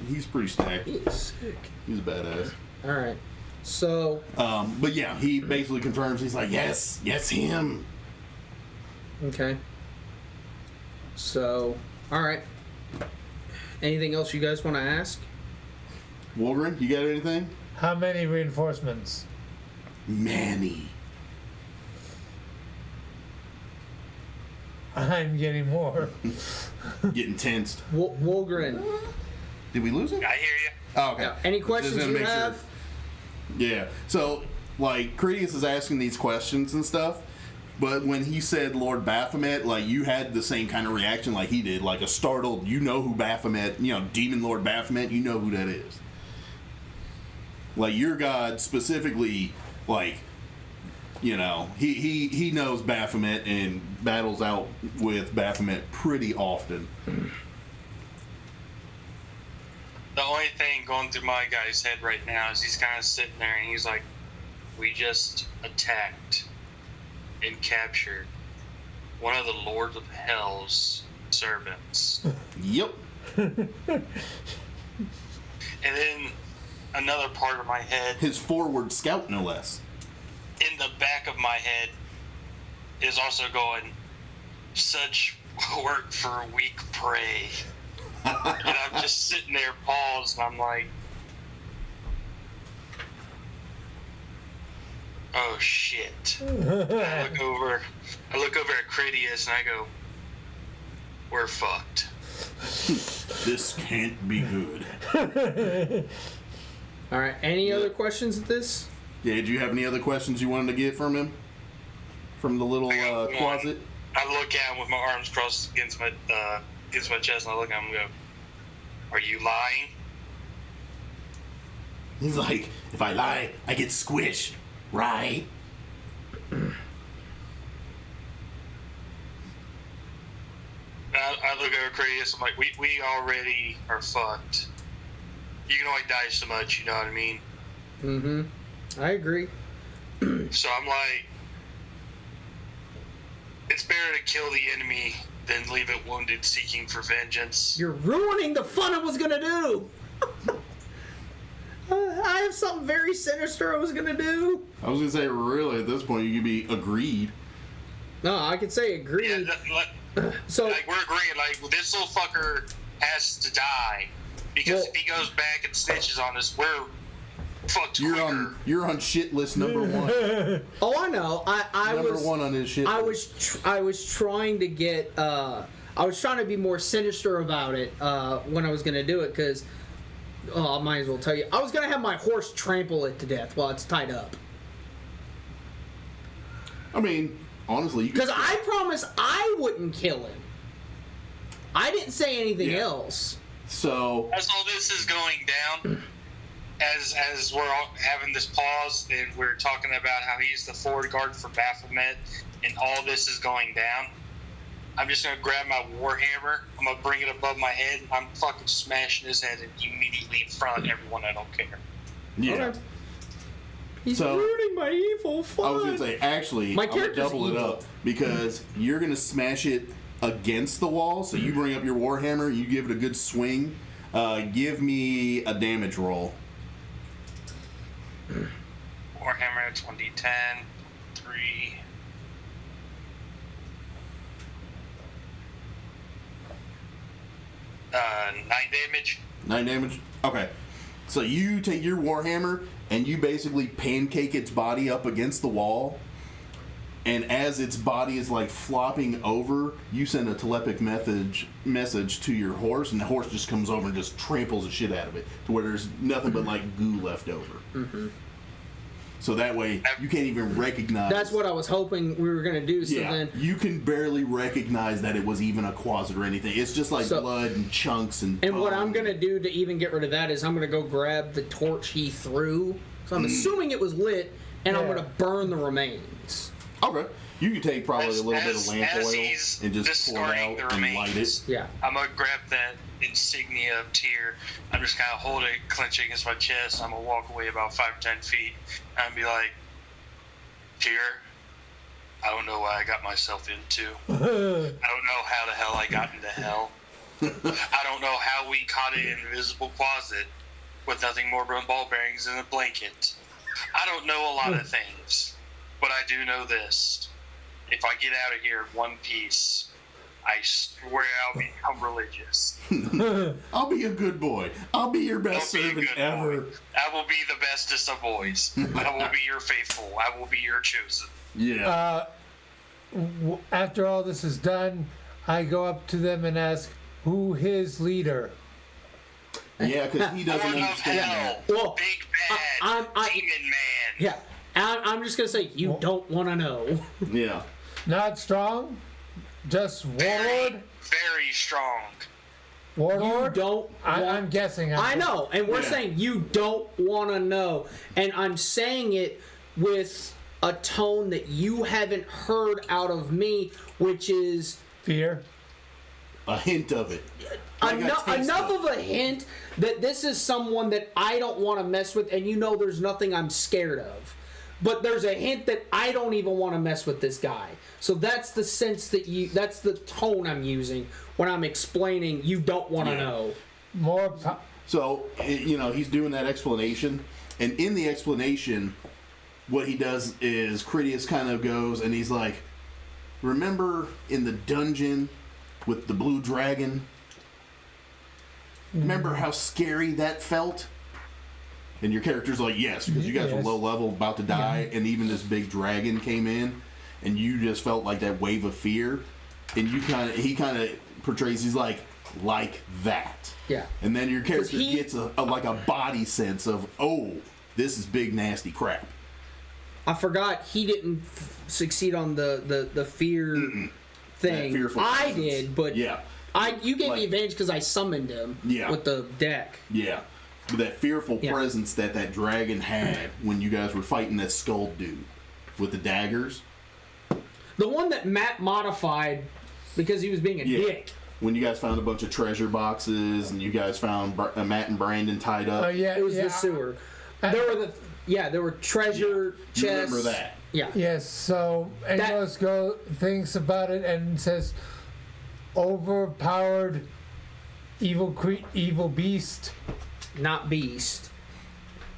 he's pretty stacked. He is sick. He's a badass. All right. So. But yeah, he basically confirms. He's like, yes, him. Okay. So. All right. Anything else you guys want to ask? Wolgren, you got anything? How many reinforcements? Manny. I'm getting more. Getting tensed. Wolgren. Did we lose him? I hear you. Oh, okay. Yeah. Any questions Just you gonna make sure. have? Yeah. So, like, Critias is asking these questions and stuff. But when he said Lord Baphomet, like, you had the same kind of reaction like he did, like a startled, you know who Baphomet, Demon Lord Baphomet, you know who that is. Like, your god specifically, like, he knows Baphomet and battles out with Baphomet pretty often. The only thing going through my guy's head right now is he's kind of sitting there and he's like, we just attacked and captured one of the Lord of Hell's servants. Yep. And then another part of my head, His forward scout, no less. in the back of my head, is also going, such work for a weak prey. And I'm just sitting there paused and I'm like, oh shit. I look over at Critias and I go, we're fucked. This can't be good. All right. Any other questions at this? Yeah, do you have any other questions you wanted to get from him? From the little closet? I look at him with my arms crossed against my chest and I look at him and go, are you lying? He's like, if I lie, I get squished, right? I look over Critias, I'm like, we already are fucked. You can only die so much, you know what I mean? Mm-hmm. I agree. So I'm like, it's better to kill the enemy than leave it wounded seeking for vengeance. You're ruining the fun I was gonna do. I have something very sinister I was gonna do. I was gonna say, really, at this point, you could be agreed. No, I could say Yeah, agreed. So, like, we're agreeing, like, this little fucker has to die. Because if he goes back and snitches on us, we're fucked quicker. You're on shit list number one. oh, I know. I number was one on his shit list. I was trying to get. I was trying to be more sinister about it when I was gonna do it because. Oh, I might as well tell you. I was gonna have my horse trample it to death while it's tied up. I mean, honestly, you Because I promised I wouldn't kill him. I didn't say anything Yeah. else. So As all this is going down, as we're all having this pause and we're talking about how he's the forward guard for Baphomet and all this is going down, I'm just going to grab my warhammer, I'm going to bring it above my head, I'm fucking smashing his head immediately in front of everyone I don't care. yeah. Okay. He's So- ruining my evil fun. I was gonna say, actually, My I'm gonna character's double it evil. up because you're gonna smash it against the wall. So you bring up your warhammer, you give it a good swing. Give me a damage roll. Warhammer, 1d10, 3. Uh, 9 damage. 9 damage. Okay. So you take your warhammer and you basically pancake its body up against the wall. And as its body is like flopping over, you send a telepathic message to your horse, and the horse just comes over and just tramples the shit out of it to where there's nothing but like goo left over. Mm-hmm. So that way you can't even recognize. That's what I was hoping we were gonna do. So Yeah, then, you can barely recognize that it was even a closet or anything. It's just like blood and chunks and. and what I'm bone. gonna do to even get rid of that is I'm gonna go grab the torch he threw. So I'm assuming it was lit, and I'm Yeah. gonna burn the remains. Okay. You can take probably a little bit of As lamp oil he's and just pour it discarding out the and light remains, it. Yeah. I'm gonna grab that insignia of Tyr. I'm just gonna hold it, clench it against my chest. I'm gonna walk away about 5 or 10 feet and be like, Tyr, I don't know what I got myself into. I don't know how the hell I got into hell. I don't know how we caught it in an invisible closet with nothing more but ball bearings and a blanket. I don't know a lot of things, but I do know this. If I get out of here in one piece, I swear I'll become religious. I'll be a good boy. I'll be your best I'll be a servant good ever. boy. I will be the bestest of boys. I will be your faithful. I will be your chosen. Yeah. After all this is done, I go up to them and ask who his leader. Yeah, because he doesn't Lord of understand hell, that. Well, big bad, demon man. Yeah. I'm just gonna say you don't want to know. Yeah. Not strong? Just warlord? Very strong. Warlord? You don't. I'm guessing. I know, and we're saying you don't want to know, and I'm saying it with a tone that you haven't heard out of me, which is fear. A hint of it. Enough of a hint that this is someone that I don't want to mess with, and you know there's nothing I'm scared of. But there's a hint that I don't even want to mess with this guy. So that's the sense that's the tone I'm using when I'm explaining you don't want to know. So, he's doing that explanation, and in the explanation, what he does is Critias kind of goes and he's like, remember in the dungeon with the blue dragon? Remember how scary that felt? And your character's like, yes, because you guys were low level, about to die, and even this big dragon came in, and you just felt like that wave of fear. And he kind of portrays, he's like that. Yeah. And then your character gets a body sense of, oh, this is big nasty crap. I forgot he didn't succeed on the fear thing. I did, but you gave me advantage because I summoned him with the deck. Yeah. But that fearful presence that dragon had when you guys were fighting that skull dude with the daggers. The one that Matt modified because he was being a dick. When you guys found a bunch of treasure boxes and you guys found Matt and Brandon tied up. It was the sewer. There were treasure chests. You remember that? Yeah. Yes, so Anglos thinks about it and says, overpowered evil beast. Not beast.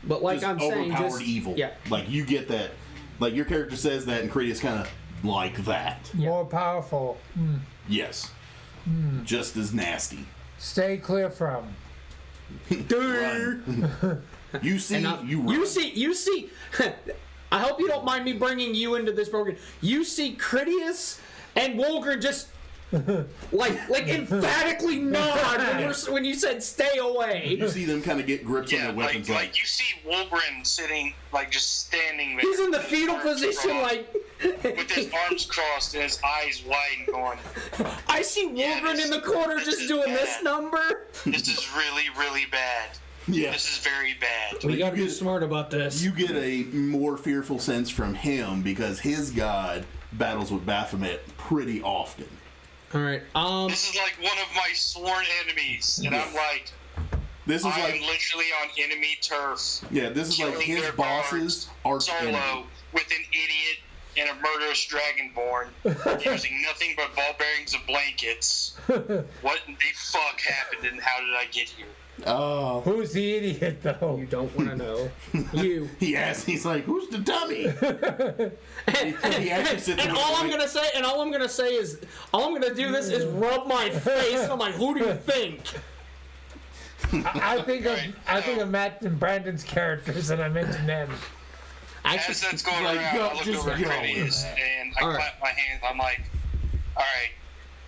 But like I'm saying, overpowered evil. Yeah. Like you get that. Like your character says that and Critias kind of like that. More powerful. Yes. Just as nasty. Stay clear from. Run. You see, you run. You see. I hope you don't mind me bringing you into this program. You see Critias and Wolgren just like emphatically nod when you said stay away. You see them kind of get grips on their weapons. Like you see Wolgren sitting, just standing there. He's in the fetal position, with his arms crossed and his eyes wide and going. I see Wolgren in the corner just doing this number. This is really, really bad. Yeah. This is very bad. We gotta be smart about this. You get a more fearful sense from him because his god battles with Baphomet pretty often. Alright, This is like one of my sworn enemies, and I'm like, I'm literally on enemy turf. Yeah, this is like his bosses are solo with an idiot and a murderous dragonborn using nothing but ball bearings and blankets. What in the fuck happened and how did I get here? Oh. Who's the idiot, though? You don't want to know. You. He asks, he's like, who's the dummy? And all I'm gonna say is, all I'm gonna do this is rub my face, and I'm like, who do you think? I think of Matt and Brandon's characters, and I mentioned them. As that's going around, I look over at Critias, and I clap my hands. I'm like, all right,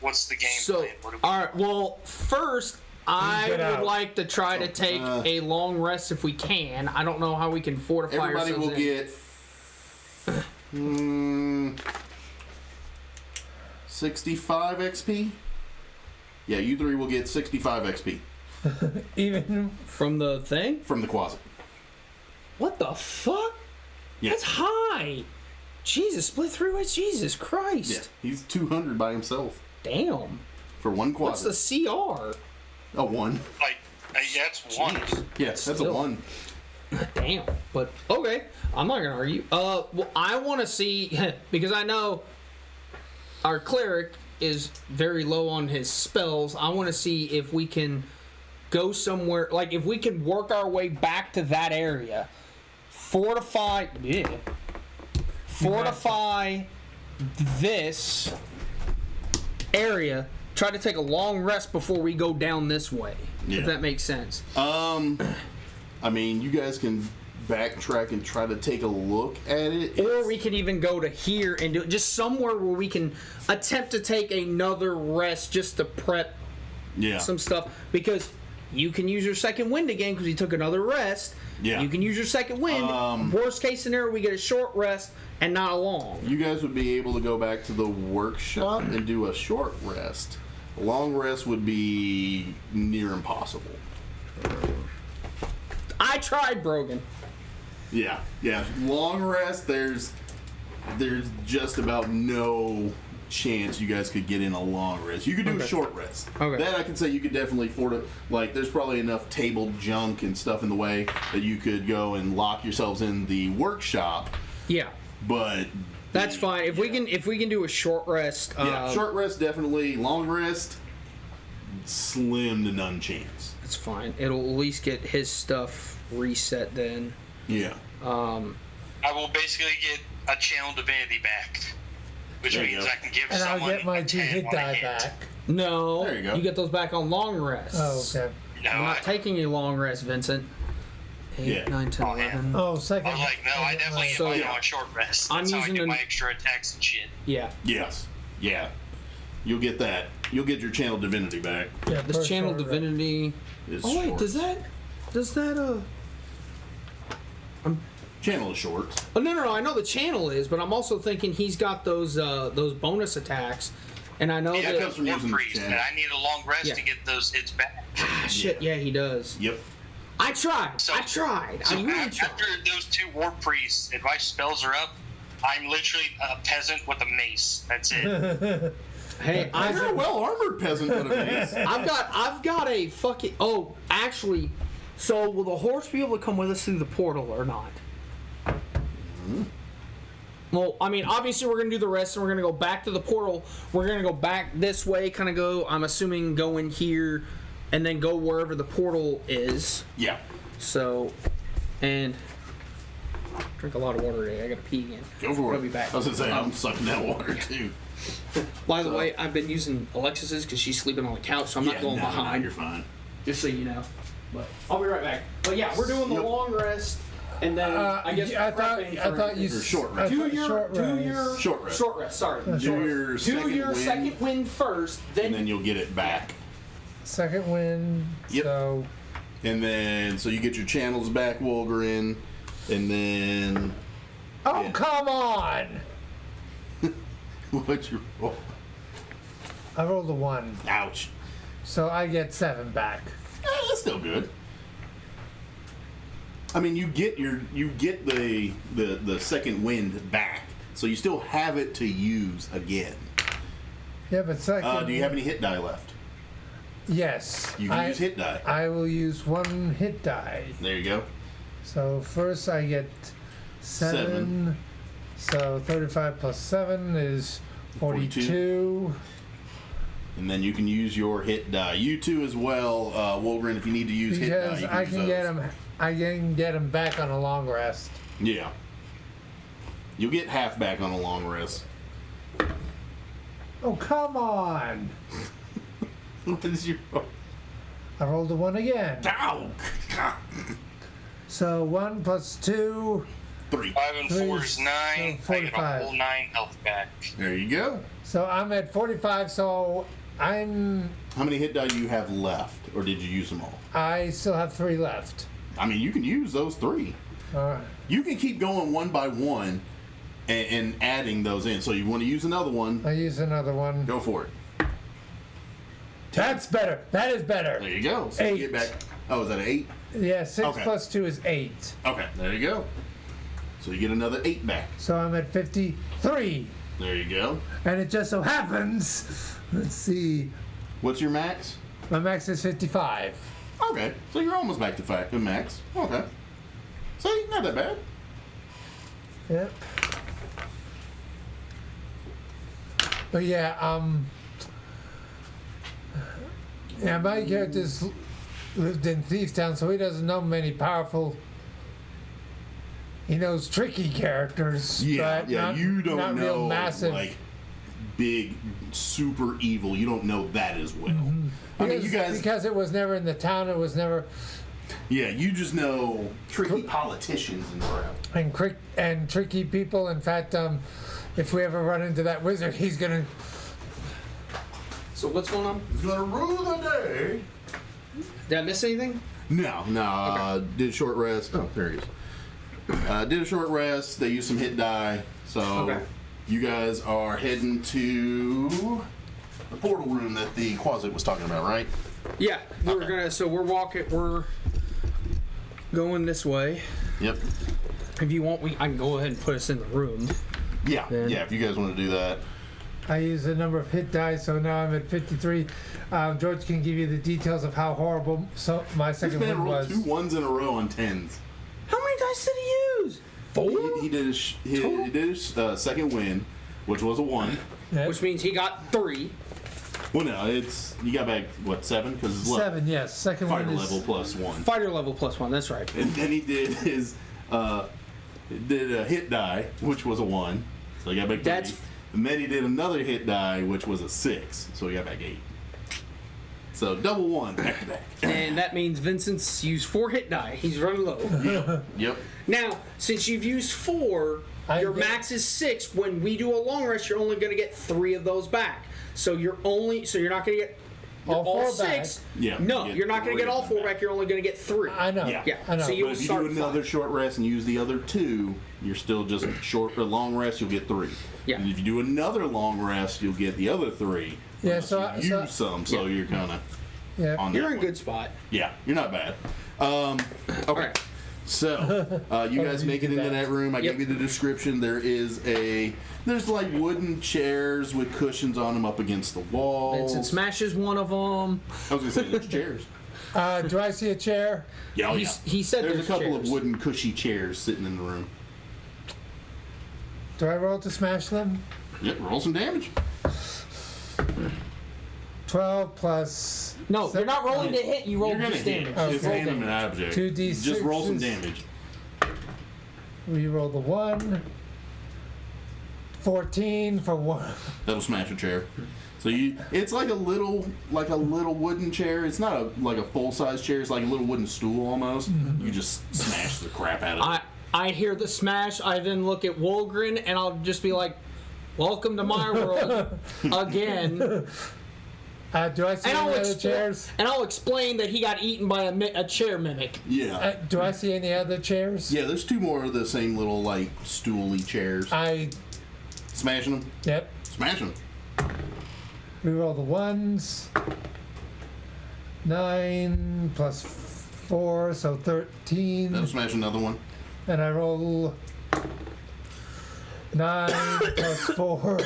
what's the game plan? All right, well, first, I would like to try to take a long rest if we can. I don't know how we can fortify ourselves. Everybody will get 65 XP. Yeah, you three will get 65 XP. Even from the thing? From the closet. What the fuck? Yeah. That's high. Jesus, split 3 ways. Jesus Christ. Yeah, he's 200 by himself. Damn. For one closet. What's the CR? A 1. That's 1. Yes, that's a 1. Damn. But okay, I'm not gonna argue. Well, I want to see because I know our cleric is very low on his spells. I want to see if we can go somewhere, like if we can work our way back to that area, fortify this area. Try to take a long rest before we go down this way. Yeah. If that makes sense. I mean, you guys can backtrack and try to take a look at it. Or we could even go to here and do it. Just somewhere where we can attempt to take another rest just to prep some stuff. Because you can use your second wind again because you took another rest. Yeah. You can use your second wind. Worst case scenario, we get a short rest and not a long. You guys would be able to go back to the workshop and do a short rest. A long rest would be near impossible. I tried, Brogan. Yeah. Long rest, there's just about no chance you guys could get in a long rest. You could do a short rest. Okay. That I can say you could definitely afford it. Like, there's probably enough table junk and stuff in the way that you could go and lock yourselves in the workshop. Yeah. But That's fine. If we can do a short rest. Short rest definitely. Long rest, slim to none chance. It's fine. It'll at least get his stuff reset then. Yeah. I will basically get a channel divinity back, which There you means go. I can give And I'll someone get my a 2 10 hit on a die hit. back. No. There you go. You get those back on long rests. Oh, okay. No, I'm not I taking a long rest, Vincent. 8, Yeah. 9, 10, Oh, yeah. 11. Oh, second. I was like, no, I definitely get So, mine yeah. on short rest. I'm That's how I using get an- my extra attacks and shit. Yeah. Yes. Yeah. You'll get that. You'll get your channel divinity back. Yeah, This first channel short rest. divinity. It's Oh wait, short. does that? Channel is short. Oh no! I know the channel is, but I'm also thinking he's got those bonus attacks, and I know Yeah, it that. comes from War using the priest, channel. and I need a long rest Yeah. to get those hits back. Ah, shit, yeah, he does. Yep. I tried. So- I tried. So I really after tried. those 2 war priests, and my spells are up, I'm literally a peasant with a mace. That's it. Hey, You're a well-armored peasant with a mace. I've got a fucking. Oh, actually, so will the horse be able to come with us through the portal or not? Well, I mean, obviously we're gonna do the rest, and we're gonna go back to the portal. We're gonna go back this way, kind of go. I'm assuming go in here, and then go wherever the portal is. Yeah. So, and drink a lot of water today. I gotta pee again. Go for it. I'll be back. I was gonna say, I'm sucking that water too. By the way, I've been using Alexis's because she's sleeping on the couch, so I'm not going behind. You're fine. Just so you know. But I'll be right back. But yeah, we're doing the Yep. long rest, and then I guess I prepping thought you Or short rest. do your short rest. Short rest. Sorry. Do your second wind first, and then you'll get it back. Second win. Yep. So And then, so you get your channels back, Wolgren, and then... oh Yeah. come on! What's your roll? I rolled a 1, Ouch. so I get 7 back. That's still good. I mean, you get the second wind back, so you still have it to use again. Yeah, but second. Do you have any hit die left? Yes. You can use hit die. I will use 1 hit die. There you go. So first I get 7. So 35 plus 7 is 42. And then you can use your hit die. You too as well, Wolgren, if you need to use hit die. Because You I use can those. get him. I can get him back on a long rest. Yeah. You'll get half back on a long rest. Oh come on! What is your... I rolled a 1 again. Ow! So 1 plus 2. 3. 5 and 4 is 9. I get a 45. whole 9 health back. There you go. So I'm at 45. So I'm. How many hit die do you have left? Or did you use them all? I still have 3 left. I mean, you can use those 3. You can keep going one by one and adding those in. So you want to use another one, I use another one. go for it. That's better. That is better. There you go. So you 8. get back. Oh, is that an 8? Yeah, 6 Okay. plus 2 is 8. Okay, there you go. So you get another 8 back. So I'm at 53. There you go. And it just so happens, let's see, What's your max? my max is 55. Okay, so you're almost back to max. Okay. See, not that bad. Yep. But yeah, my character's lived in Thiefstown, so he doesn't know many powerful. He knows tricky characters, Yeah, but yeah. not, You don't not know real massive. like big, super evil. You don't know that as well. I mean, you guys. Because it was never in the town, it was never. Yeah, you just know tricky politicians and crap. And tricky people. In fact, if we ever run into that wizard, he's gonna. So what's going on? He's gonna rule the day. Did I miss anything? No. Did a short rest. Oh, there he is. Did a short rest. They used some hit die. So you guys are heading to the portal room that the Quasit was talking about, right? Yeah, we're going this way. Yep. If you want, I can go ahead and put us in the room. Yeah, if you guys want to do that. I used a number of hit dice, so now I'm at 53. George can give you the details of how horrible my second This man one rolled was. 2 1s in a row on 10s. How many dice did he use? 4? He did his second win, which was a 1. Yeah. Which means he got 3. Well, no, you got back, what, 7? Because it's 7, yes. Second fighter one is level plus 1. Fighter level plus 1, that's right. And then he did his did a hit die, which was a 1, so he got back 3. And then he did another hit die, which was a 6, so he got back 8. So double 1 back to back. And that means Vincent's used 4 hit die. He's running low. Yep. Now, since you've used 4, your max is 6. When we do a long rest, you're only going to get 3 of those back. So you're not going to get all 6. Back. Yeah. No, you're not going to get all 4 back. You're only going to get 3. I know. Yeah. I know. So you'll But if you start do another 5. short rest and use the other 2, you're still just short or long rest. You'll get 3. Yeah. And if you do another long rest, you'll get the other 3. Yeah, unless you use some, so you're kind of on You're that in a one. good spot. Yeah, you're not bad. Okay. All right. So, you guys make it into that room. I Yep. gave you the description. There's like wooden chairs with cushions on them up against the wall. Vincent smashes one of them. I was going to say, there's chairs. Do I see a chair? Yeah, oh, yeah. He said there's a there's couple chairs. of wooden cushy chairs sitting in the room. Do I roll to smash them? Yep, roll some damage. 12 plus... No, you're not rolling to hit. You roll You're going to just hit. damage. It's Roll an damage. object. 2d6 Just roll some damage. We roll the 1. 14 for 1. That'll smash a chair. So it's like a little wooden chair. It's not like a full size chair. It's like a little wooden stool almost. You just smash the crap out of it. I hear the smash. I then look at Wolgren and I'll just be like, "Welcome to my world again." Do I see any other chairs? And I'll explain that he got eaten by a chair mimic. Yeah. Do I see any other chairs? Yeah, there's 2 more of the same little like stooly chairs. Smashing them. Yep. Smash them. We roll the 1s. 9 plus 4, so 13. That'll smash another one. And I roll 9 plus 4.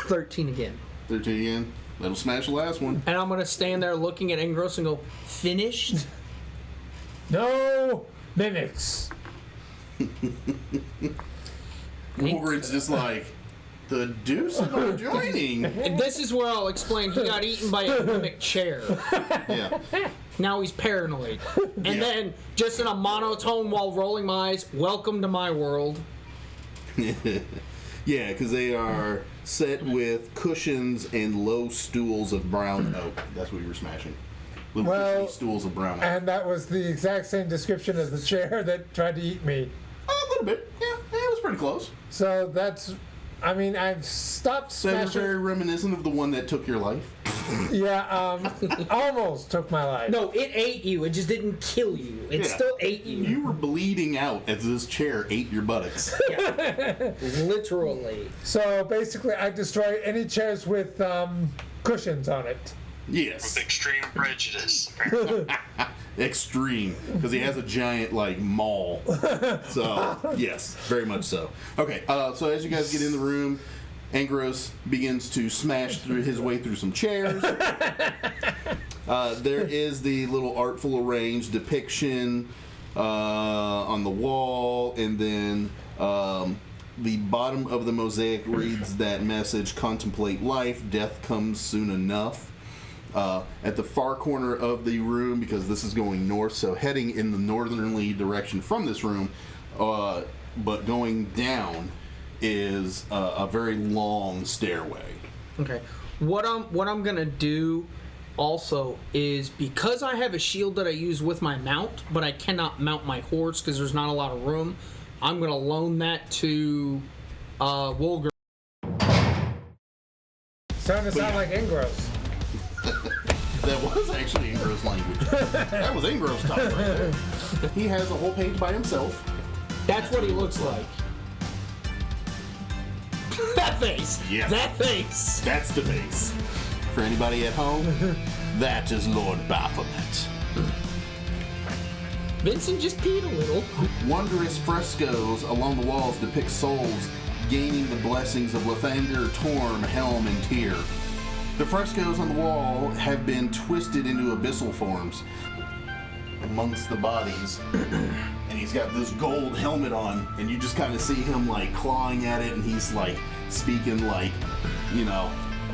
13 again. 13 again. That'll smash the last one. And I'm gonna stand there looking at Ingros and go, "Finished?" No mimics. Wolverine's just like, the deuce am I joining? And this is where I'll explain he got eaten by a mimic chair. Yeah. Now he's paranoid. And Yeah. then, just in a monotone while rolling my eyes, "Welcome to my world." Yeah, because they are set with cushions and low stools of brown oak. That's what you were smashing. Little cushy stools of brown oak. And that was the exact same description as the chair that tried to eat me. A little bit. Yeah, it was pretty close. So that's... I mean, I've stopped So it was smashing... very reminiscent of the one that took your life. Yeah, almost took my life. No, it ate you. It just didn't kill you. It Yeah. still ate you. You were bleeding out as this chair ate your buttocks. Literally. So basically, I destroy any chairs with cushions on it. Yes. With extreme prejudice, apparently. Extreme, because he has a giant like maul. So yes, very much so. Okay, so as you guys get in the room, Angros begins to smash through his way through some chairs. There is the little artful arranged depiction on the wall, and then the bottom of the mosaic reads that message: "Contemplate life, death comes soon enough." At the far corner of the room, because this is going north, so heading in the northerly direction from this room, but going down, is a very long stairway. Okay. What I'm gonna do also is, because I have a shield that I use with my mount, but I cannot mount my horse because there's not a lot of room, I'm gonna loan that to Wolger. Starting to sound like Ingros. That was actually Ingro's language. That was Ingro's talk right there. He has a whole page by himself. That's what he looks like. That face. Yeah. That face. That's the face. For anybody at home, that is Lord Baphomet. Vincent just peed a little. Wondrous frescoes along the walls depict souls gaining the blessings of Lathander, Torm, Helm, and Tyr. The frescoes on the wall have been twisted into abyssal forms amongst the bodies. And he's got this gold helmet on, and you just kind of see him like clawing at it, and he's like speaking like, you know,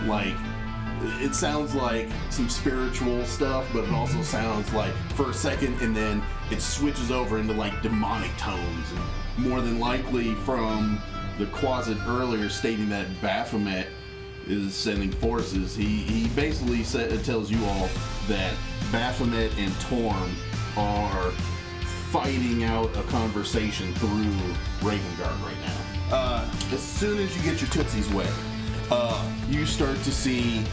like it sounds like some spiritual stuff, but it also sounds like for a second, and then it switches over into like demonic tones. And more than likely from the Quasit earlier stating that Baphomet is sending forces, he basically tells you all that Baphomet and Torm are fighting out a conversation through Ravengard right now. As soon as you get your tootsies wet, you start to see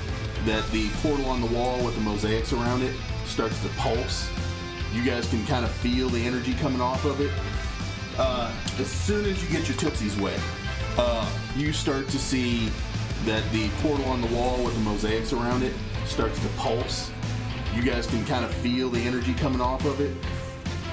that the portal on the wall with the mosaics around it starts to pulse. You guys can kind of feel the energy coming off of it. As soon as you get your tootsies wet, you start to see that the portal on the wall with the mosaics around it starts to pulse. You guys can kind of feel the energy coming off of it.